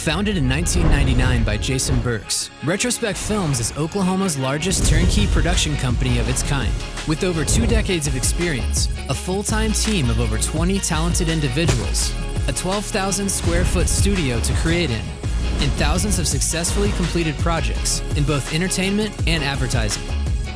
Founded in 1999 by Jason Burks, Retrospec Films is Oklahoma's largest turnkey production company of its kind. With over 2 decades of experience, a full-time team of over 20 talented individuals, a 12,000 square foot studio to create in, and thousands of successfully completed projects in both entertainment and advertising.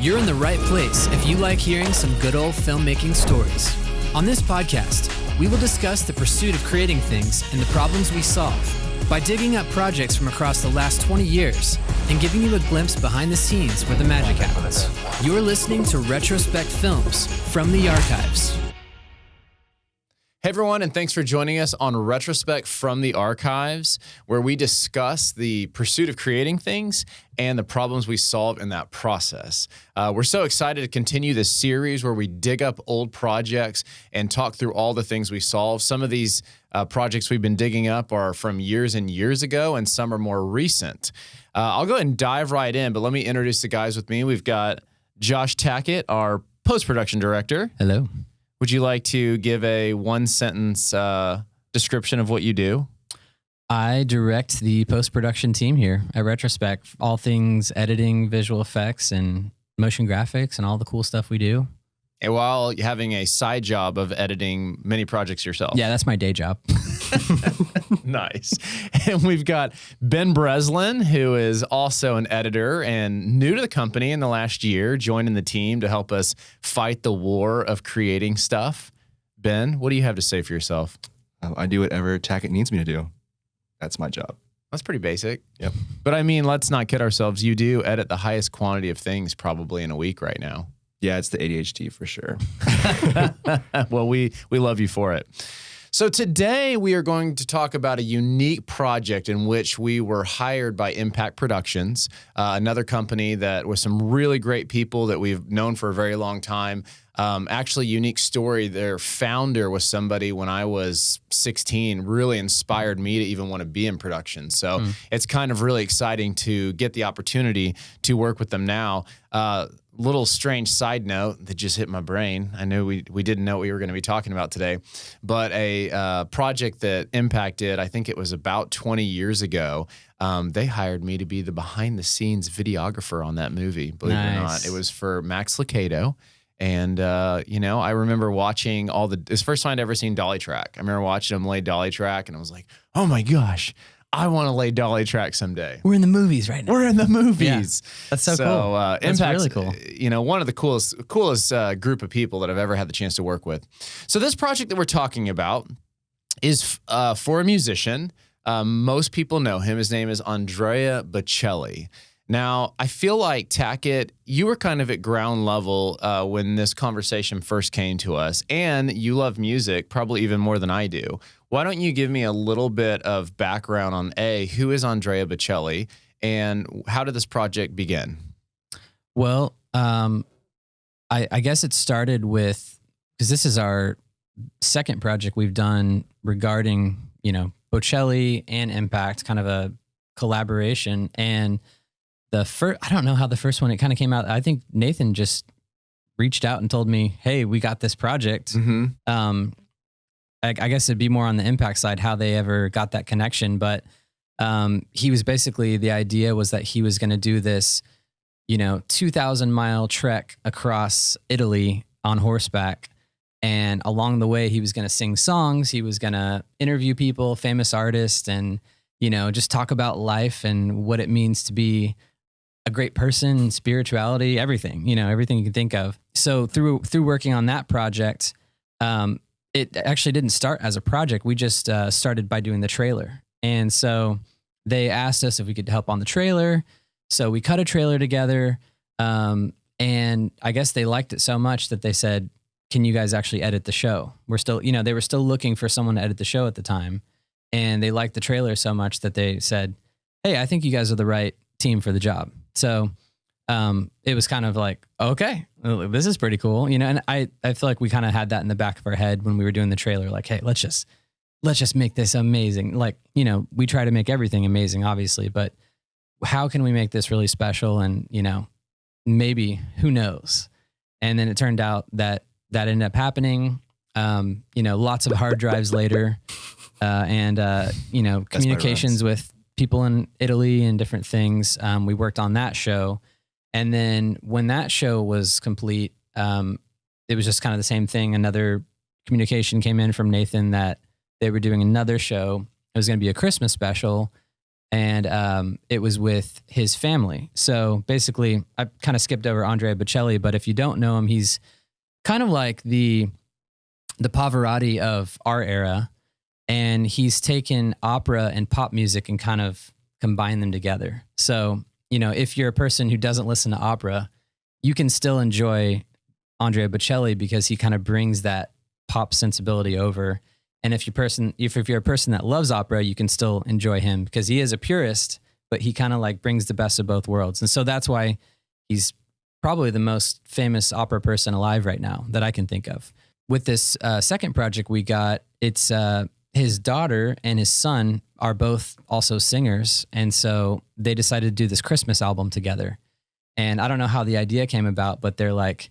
You're in the right place if you like hearing some good old filmmaking stories. On this podcast, we will discuss the pursuit of creating things and the problems we solve by digging up projects from across the last 20 years and giving you a glimpse behind the scenes where the magic happens. You're listening to Retrospec Films from the Archives. Hey everyone, and thanks for joining us on Retrospec from the Archives, where we discuss the pursuit of creating things and the problems we solve in that process. We're so excited to continue this series where we dig up old projects and talk through all the things we solve. Some of these projects we've been digging up are from years and years ago, and some are more recent. I'll go ahead and dive right in, but let me introduce the guys with me. We've got Josh Tackett, our post-production director. Hello. Would you like to give a one-sentence description of what you do? I direct the post-production team here at Retrospec, all things editing, visual effects, and motion graphics, and all the cool stuff we do. And while having a side job of editing many projects yourself. Yeah, that's my day job. Nice. And we've got Ben Breslin, who is also an editor and new to the company in the last year, joining the team to help us fight the war of creating stuff. Ben, what do you have to say for yourself? I do whatever Tackett needs me to do. That's my job. That's pretty basic. Yep. But I mean, let's not kid ourselves. You do edit the highest quantity of things probably in a week right now. Yeah, it's the ADHD for sure. Well, we love you for it. So today we are going to talk about a unique project in which we were hired by Impact Productions, another company that with some really great people that we've known for a very long time. Actually, unique story. Their founder was somebody when I was 16, really inspired me to even want to be in production. So it's kind of really exciting to get the opportunity to work with them now. Little strange side note that just hit my brain. I knew we didn't know what we were going to be talking about today, but a project that Impact did, I think it was about 20 years ago. They hired me to be the behind the scenes videographer on that movie, believe it or not. It was for Max Lucado. And, I remember watching it's the first time I'd ever seen Dolly Track. I remember watching them lay Dolly Track and I was like, oh my gosh, I want to lay Dolly Track someday. We're in the movies right now. We're in the movies. Yeah, that's so cool. That's Impact's really cool. One of the coolest group of people that I've ever had the chance to work with. So this project that we're talking about is for a musician. Most people know him. His name is Andrea Bocelli. Now, I feel like, Tackett, you were kind of at ground level when this conversation first came to us, and you love music probably even more than I do. Why don't you give me a little bit of background on, who is Andrea Bocelli, and how did this project begin? Well, I guess it started with, because this is our second project we've done regarding, Bocelli and Impact, kind of a collaboration, and I don't know how the first one, it kind of came out. I think Nathan just reached out and told me, hey, we got this project. Mm-hmm. I guess it'd be more on the Impact side, how they ever got that connection. But he was basically, the idea was that he was going to do this, 2,000-mile trek across Italy on horseback. And along the way, he was going to sing songs. He was going to interview people, famous artists, and, just talk about life and what it means to be a great person, spirituality, everything, everything you can think of. So through working on that project, it actually didn't start as a project. We just started by doing the trailer. And so they asked us if we could help on the trailer. So we cut a trailer together. And I guess they liked it so much that they said, can you guys actually edit the show? We're still, they were still looking for someone to edit the show at the time. And they liked the trailer so much that they said, hey, I think you guys are the right team for the job. So it was kind of like, okay, this is pretty cool. And I feel like we kind of had that in the back of our head when we were doing the trailer, like, hey, let's just make this amazing. Like, we try to make everything amazing, obviously, but how can we make this really special? And, maybe, who knows? And then it turned out that ended up happening. Lots of hard drives later, and communications with people in Italy and different things. We worked on that show. And then when that show was complete, it was just kind of the same thing. Another communication came in from Nathan that they were doing another show. It was going to be a Christmas special, and it was with his family. So basically, I kind of skipped over Andrea Bocelli, but if you don't know him, he's kind of like the Pavarotti of our era, and he's taken opera and pop music and kind of combined them together. So, if you're a person who doesn't listen to opera, you can still enjoy Andrea Bocelli because he kind of brings that pop sensibility over. And if you're a person that loves opera, you can still enjoy him because he is a purist, but he kind of like brings the best of both worlds. And so that's why he's probably the most famous opera person alive right now that I can think of. With this second project we got, it's his daughter and his son are both also singers. And so they decided to do this Christmas album together. And I don't know how the idea came about, but they're like,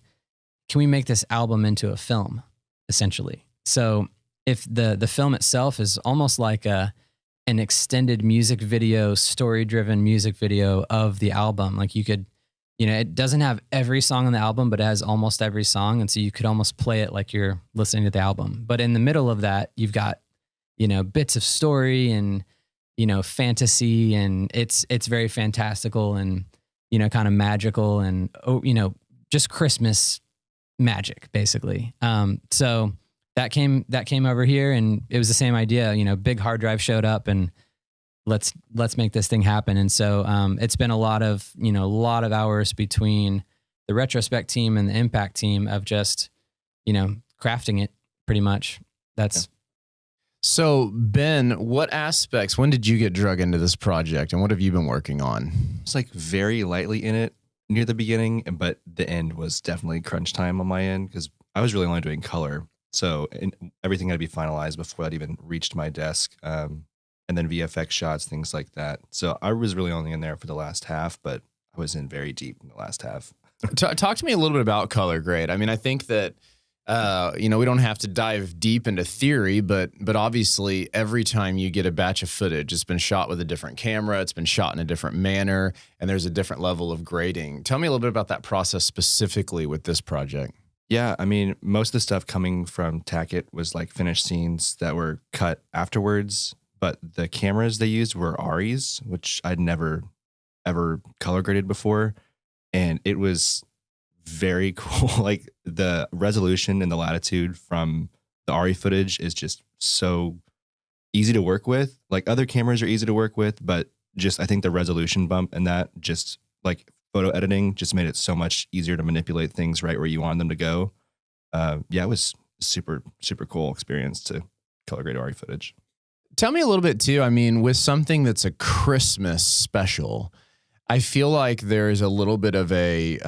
can we make this album into a film, essentially? So if the film itself is almost like an extended music video, story-driven music video of the album, like you could, it doesn't have every song on the album, but it has almost every song. And so you could almost play it like you're listening to the album. But in the middle of that, you've got, bits of story and, fantasy, and it's very fantastical and, kind of magical and, just Christmas magic, basically. So that came over here, and it was the same idea. Big hard drive showed up, and let's make this thing happen. And so it's been a lot of hours between the Retrospec team and the Impact team of just crafting it. Pretty much. That's. So Ben, when did you get drug into this project, and what have you been working on? It's like very lightly in it near the beginning, but the end was definitely crunch time on my end because I was really only doing color. So everything had to be finalized before that even reached my desk. And then VFX shots, things like that. So I was really only in there for the last half, but I was in very deep in the last half. Talk to me a little bit about color grade. I mean, I think that, we don't have to dive deep into theory, but obviously every time you get a batch of footage, it's been shot with a different camera, it's been shot in a different manner, and there's a different level of grading. Tell me a little bit about that process specifically with this project. Yeah, I mean, most of the stuff coming from Tackett was like finished scenes that were cut afterwards, but the cameras they used were ARRIs, which I'd never, ever color graded before. And it was very cool. Like the resolution and the latitude from the ARRI footage is just so easy to work with. Like other cameras are easy to work with, but just I think the resolution bump and that just like photo editing just made it so much easier to manipulate things right where you want them to go. It was super, super cool experience to color grade ARRI footage. Tell me a little bit too. I mean, with something that's a Christmas special, I feel like there's a little bit of a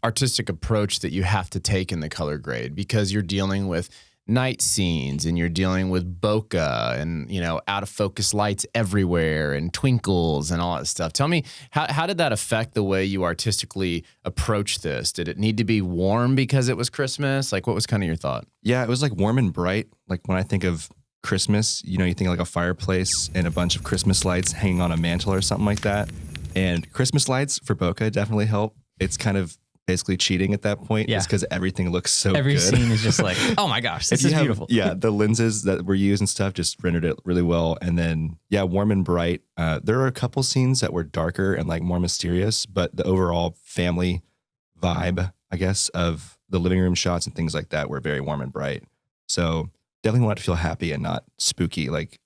artistic approach that you have to take in the color grade because you're dealing with night scenes and you're dealing with bokeh and, out of focus lights everywhere and twinkles and all that stuff. Tell me, how did that affect the way you artistically approach this? Did it need to be warm because it was Christmas? Like, what was kind of your thought? Yeah, it was like warm and bright. Like when I think of Christmas, you think of like a fireplace and a bunch of Christmas lights hanging on a mantle or something like that. And Christmas lights for bokeh definitely help. It's kind of basically cheating at that point. Yeah. It's because everything looks so Every good. scene is just like, oh my gosh, this is beautiful. Yeah, the lenses that were used and stuff just rendered it really well. And then, warm and bright. There are a couple scenes that were darker and like more mysterious, but the overall family vibe, I guess, of the living room shots and things like that were very warm and bright. So definitely want to feel happy and not spooky like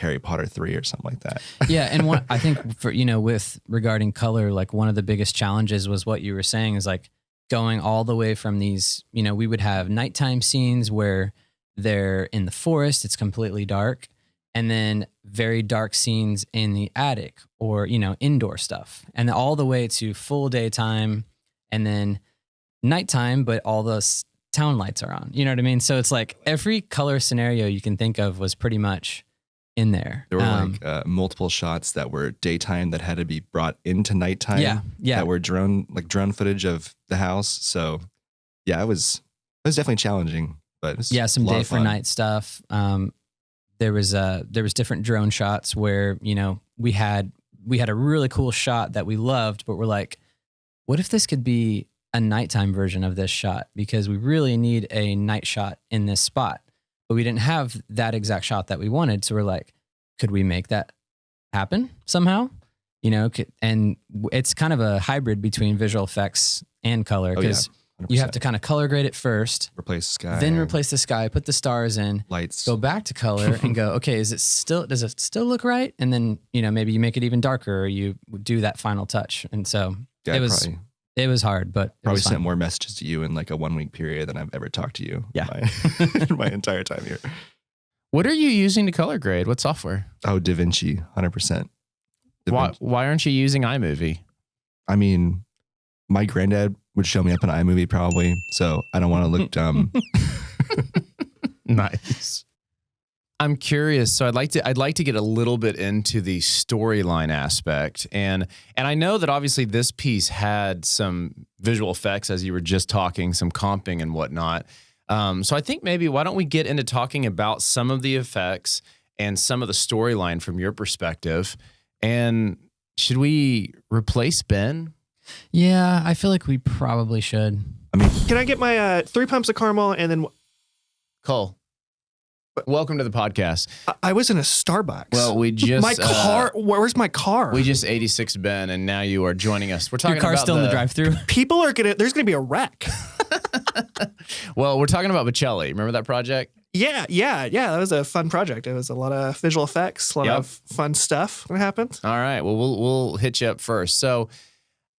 Harry Potter 3 or something like that. Yeah. And I think for, with regarding color, like one of the biggest challenges was what you were saying is like going all the way from these, we would have nighttime scenes where they're in the forest, it's completely dark, and then very dark scenes in the attic or, indoor stuff. And all the way to full daytime and then nighttime, but all the town lights are on. You know what I mean? So it's like every color scenario you can think of was pretty much in there. There were multiple shots that were daytime that had to be brought into nighttime. Yeah. That were drone footage of the house. So it was definitely challenging, but it was some a lot day of for fun. night stuff. There was different drone shots where, we had a really cool shot that we loved, but we're like, what if this could be a nighttime version of this shot? Because we really need a night shot in this spot, but we didn't have that exact shot that we wanted. So we're like, could we make that happen somehow? And it's kind of a hybrid between visual effects and color, because you have to kind of color grade it first, replace sky, then replace the sky, put the stars in, lights, go back to color and go, okay, does it still look right? And then, maybe you make it even darker, or you do that final touch. And so it was hard, but probably sent more messages to you in like a 1 week period than I've ever talked to you. Yeah. My entire time here. What are you using to color grade? What software? Oh, DaVinci, 100%. Why aren't you using iMovie? I mean, my granddad would show me up in iMovie probably, so I don't want to look dumb. Nice. I'm curious. So I'd like to get a little bit into the storyline aspect, and I know that obviously this piece had some visual effects, as you were just talking, some comping and whatnot. So I think maybe why don't we get into talking about some of the effects and some of the storyline from your perspective, and should we replace Ben? Yeah, I feel like we probably should. I mean, can I get my 3 pumps of caramel and then Cole? Welcome to the podcast. I was in a Starbucks. Well, we just my car. Where's my car? We just 86 Ben, and now you are joining us. We're talking Your car's about still in the drive-through. People are there's gonna be a wreck. Well, we're talking about Bocelli. Remember that project? Yeah. That was a fun project. It was a lot of visual effects, a lot of fun stuff that happened. All right. Well, we'll hit you up first. So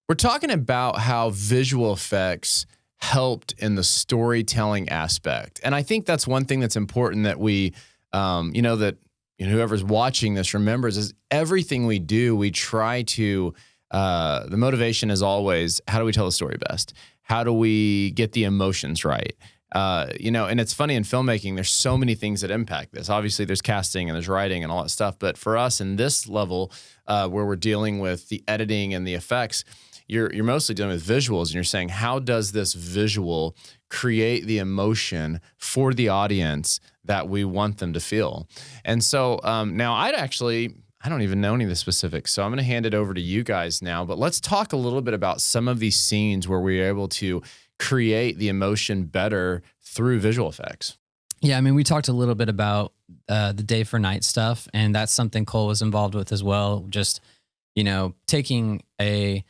we're talking about how visual effects helped in the storytelling aspect. And I think that's one thing that's important that we, whoever's watching this remembers is everything we do, we try to, the motivation is always, how do we tell the story best? How do we get the emotions right? And it's funny in filmmaking, there's so many things that impact this. Obviously there's casting and there's writing and all that stuff. But for us in this level, where we're dealing with the editing and the effects, you're mostly dealing with visuals, and you're saying, how does this visual create the emotion for the audience that we want them to feel? And so now I don't even know any of the specifics, so I'm going to hand it over to you guys now. But let's talk a little bit about some of these scenes where we are able to create the emotion better through visual effects. Yeah, I mean, we talked a little bit about the day for night stuff, and that's something Cole was involved with as well. Just, taking a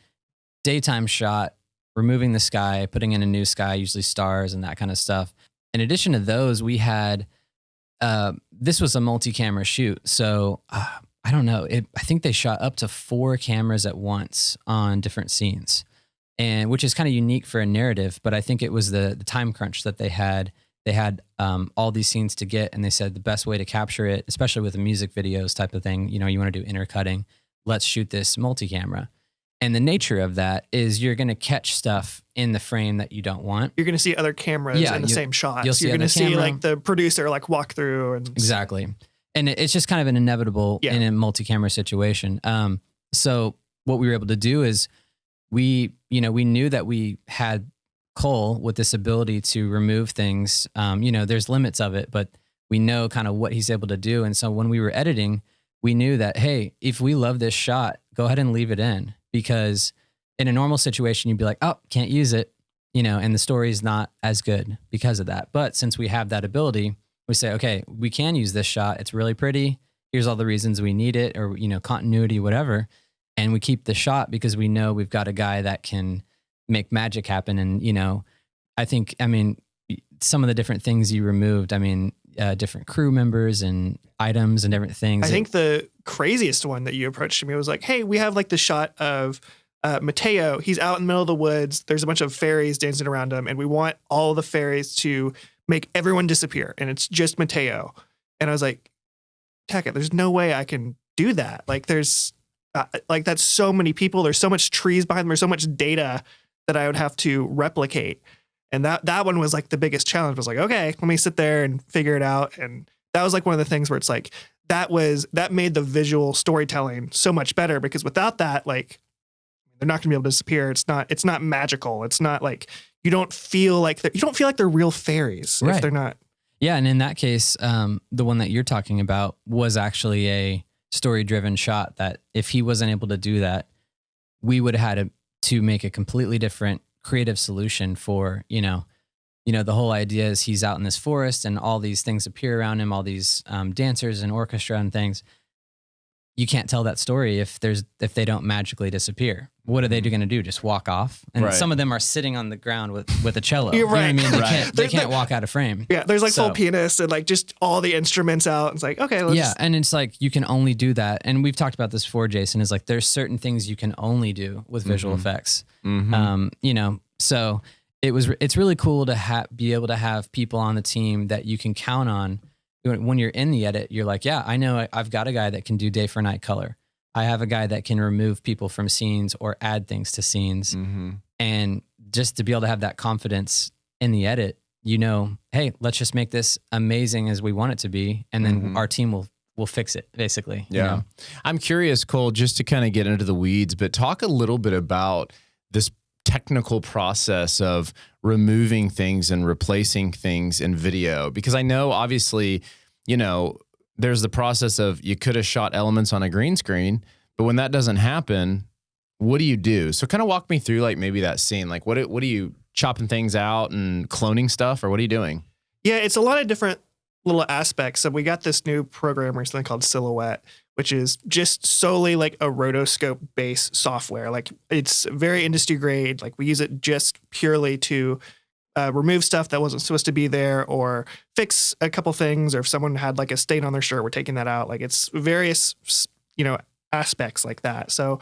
daytime shot, removing the sky, putting in a new sky, usually stars and that kind of stuff. In addition to those, we had, this was a multi-camera shoot. So I don't know. I think they shot up to 4 cameras at once on different scenes, and which is kind of unique for a narrative. But I think it was the time crunch that they had. They had all these scenes to get, and they said the best way to capture it, especially with the music videos type of thing, you want to do intercutting. Let's shoot this multi-camera. And the nature of that is you're going to catch stuff in the frame that you don't want. You're going to see other cameras in the same shots. You're going to see like the producer like walk through and exactly. And it's just kind of an inevitable in a multi-camera situation. So what we were able to do is we knew that we had Cole with this ability to remove things. There's limits of it, but we know kind of what he's able to do. And so when we were editing, we knew that, hey, if we love this shot, go ahead and leave it in. Because in a normal situation, you'd be like, oh, can't use it, and the story's not as good because of that. But since we have that ability, we say, okay, we can use this shot. It's really pretty. Here's all the reasons we need it, or, continuity, whatever. And we keep the shot because we know we've got a guy that can make magic happen. And, some of the different things you removed, different crew members and items and different things. I think the craziest one that you approached me was like, hey, we have like the shot of Mateo. He's out in the middle of the woods. There's a bunch of fairies dancing around him, and we want all the fairies to make everyone disappear, and it's just Mateo. And I was like, Taka, there's no way I can do that. Like there's that's so many people. There's so much trees behind them. There's so much data that I would have to replicate. And that one was like the biggest challenge. I was like, okay, let me sit there and figure it out. And that was like one of the things where it's like, that made the visual storytelling so much better, because without that, like, they're not gonna be able to disappear. It's not magical. It's not like, you don't feel like they're real fairies if they're not. Yeah. And in that case, the one that you're talking about was actually story-driven shot that if he wasn't able to do that, we would have had to make a completely different creative solution for, the whole idea is he's out in this forest and all these things appear around him, all these dancers and orchestra and things. You can't tell that story if they don't magically disappear. What are they going to do? Just walk off? And some of them are sitting on the ground with a cello. You're right. You know what I mean? They can't walk out of frame. Yeah, there's like full pianists and like just all the instruments out. It's like, okay, let's and it's like you can only do that. And we've talked about this before, Jason, is like there's certain things you can only do with visual effects. So it's really cool to be able to have people on the team that you can count on. When you're in the edit, you're like, yeah, I know I've got a guy that can do day for night color. I have a guy that can remove people from scenes or add things to scenes. And just to be able to have that confidence in the edit, hey, let's just make this amazing as we want it to be. And then our team will fix it, basically. Yeah. I'm curious, Cole, just to kind of get into the weeds, but talk a little bit about this technical process of removing things and replacing things in video, because I know obviously, there's the process of you could have shot elements on a green screen, but when that doesn't happen, what do you do? So kind of walk me through like maybe that scene, like what are you chopping things out and cloning stuff, or what are you doing? Yeah, it's a lot of different little aspects. So we got this new program recently called Silhouette, which is just solely like a rotoscope based software. Like it's very industry grade. Like we use it just purely to remove stuff that wasn't supposed to be there or fix a couple things. Or if someone had like a stain on their shirt, we're taking that out. Like it's various, aspects like that. So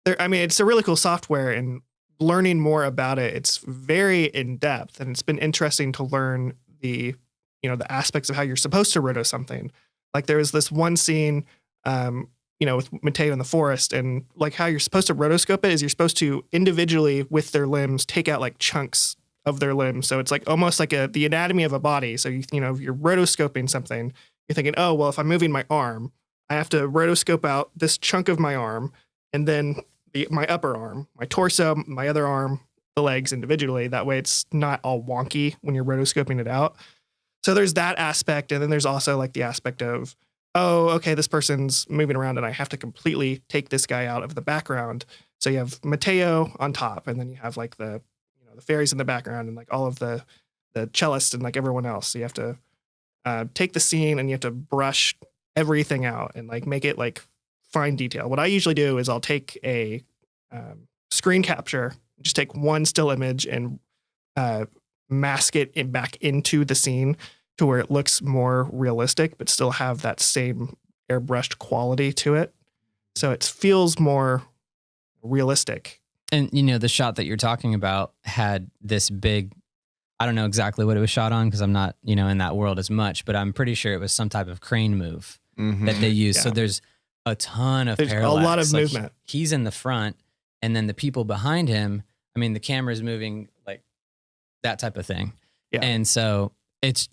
it's a really cool software, and learning more about it, it's very in depth, and it's been interesting to learn the aspects of how you're supposed to roto something. Like there was this one scene, with Mateo in the forest, and like how you're supposed to rotoscope it is you're supposed to individually with their limbs take out like chunks of their limbs. So it's like almost like the anatomy of a body. So if you're rotoscoping something, you're thinking, oh, well, if I'm moving my arm, I have to rotoscope out this chunk of my arm, and then my upper arm, my torso, my other arm, the legs individually. That way it's not all wonky when you're rotoscoping it out. So there's that aspect. And then there's also like the aspect of, oh, okay, this person's moving around and I have to completely take this guy out of the background. So you have Mateo on top, and then you have like the fairies in the background, and like all of the cellists and like everyone else. So you have to take the scene and you have to brush everything out and like make it like fine detail. What I usually do is I'll take a screen capture, just take one still image and mask it back into the scene to where it looks more realistic, but still have that same airbrushed quality to it. So it feels more realistic. And, the shot that you're talking about had this big, I don't know exactly what it was shot on because I'm not, in that world as much, but I'm pretty sure it was some type of crane move that they used. Yeah. So there's a ton of parallax. A lot of movement. He's in the front, and then the people behind him, the camera's moving like that type of thing. Yeah. And so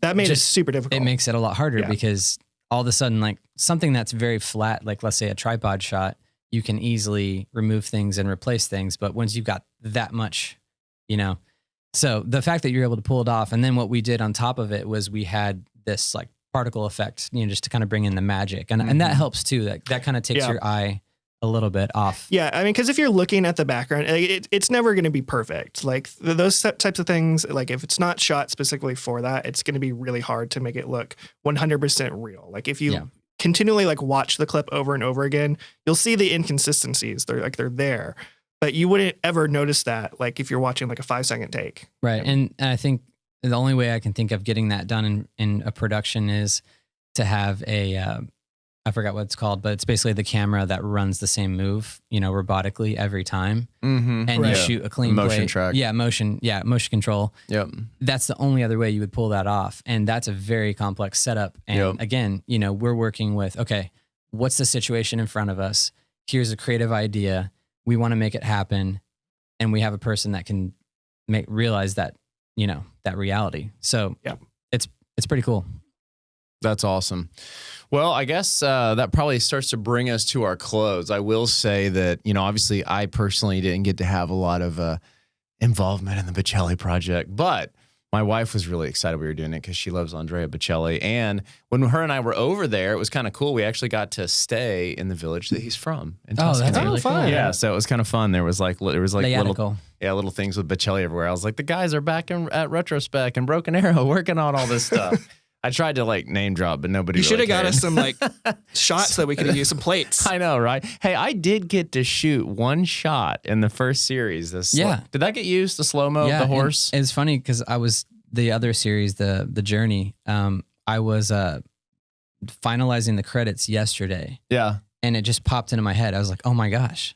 that made it super difficult. It makes it a lot harder because all of a sudden, like something that's very flat, like let's say a tripod shot, you can easily remove things and replace things. But once you've got that much, so the fact that you're able to pull it off, and then what we did on top of it was we had this like particle effect, just to kind of bring in the magic, and that helps too. That kind of takes your eye a little bit off. Yeah, because if you're looking at the background, it's never going to be perfect. Like those types of things, like if it's not shot specifically for that, it's going to be really hard to make it look 100% real. Like if you continually like watch the clip over and over again, you'll see the inconsistencies. They're there, but you wouldn't ever notice that like if you're watching like a 5-second take. Right. And I think the only way I can think of getting that done in a production is to have I forgot what it's called, but it's basically the camera that runs the same move, robotically every time. And you shoot a clean motion track. Yeah, motion control. Yep. That's the only other way you would pull that off. And that's a very complex setup. And again, we're working with, okay, what's the situation in front of us? Here's a creative idea. We want to make it happen. And we have a person that can realize that, that reality. So it's pretty cool. That's awesome. Well, I guess that probably starts to bring us to our close. I will say that, obviously I personally didn't get to have a lot of involvement in the Bocelli project, but my wife was really excited we were doing it because she loves Andrea Bocelli. And when her and I were over there, it was kind of cool. We actually got to stay in the village that he's from in Tuscany. that's really fun. cool. Yeah, so it was kind of fun. There was like Layatical. little things with Bocelli everywhere. I was like, the guys are back at Retrospec and Broken Arrow working on all this stuff. I tried to like name drop, but nobody. You should have really got cared. us some like shots that we could have used, some plates. I know, right? Hey, I did get to shoot one shot in the first series. Yeah. Did that get used? The slow-mo of the horse? It's funny because I was the other series, the Journey. I was finalizing the credits yesterday, Yeah. and it just popped into my head. I was like, oh my gosh,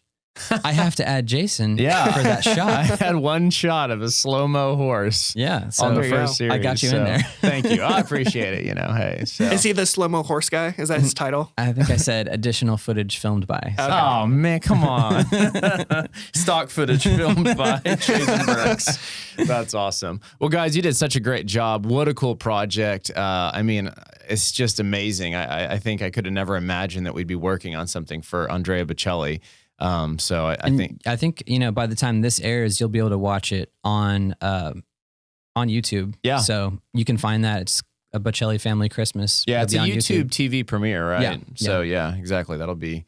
I have to add Jason Yeah. for that I shot. had one shot of a slow-mo horse Yeah, so on the there you first go. series. I got you in there. Thank you. I appreciate it. Hey. So. Is he the slow-mo horse guy? Is that his title? I think I said additional footage filmed by. Okay. Oh man, come on! Stock footage filmed by Jason Brooks. That's awesome. Well, guys, you did such a great job. What a cool project! I mean, it's just amazing. I think I could have never imagined that we'd be working on something for Andrea Bocelli. So I think by the time this airs, you'll be able to watch it on YouTube. Yeah. So you can find that. It's a Bocelli Family Christmas. yeah, it's a It'll be on YouTube TV premiere, right? Yeah, So yeah, exactly. That'll be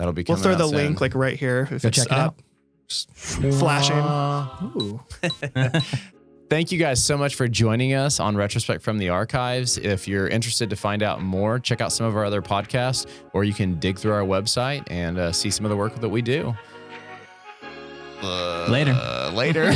We'll coming throw out the soon. link like right here if Go it's check it up. out. Just flashing. Ooh. Thank you guys so much for joining us on Retrospect from the Archives. If you're interested to find out more, check out some of our other podcasts, or you can dig through our website and see some of the work that we do. Later. Later.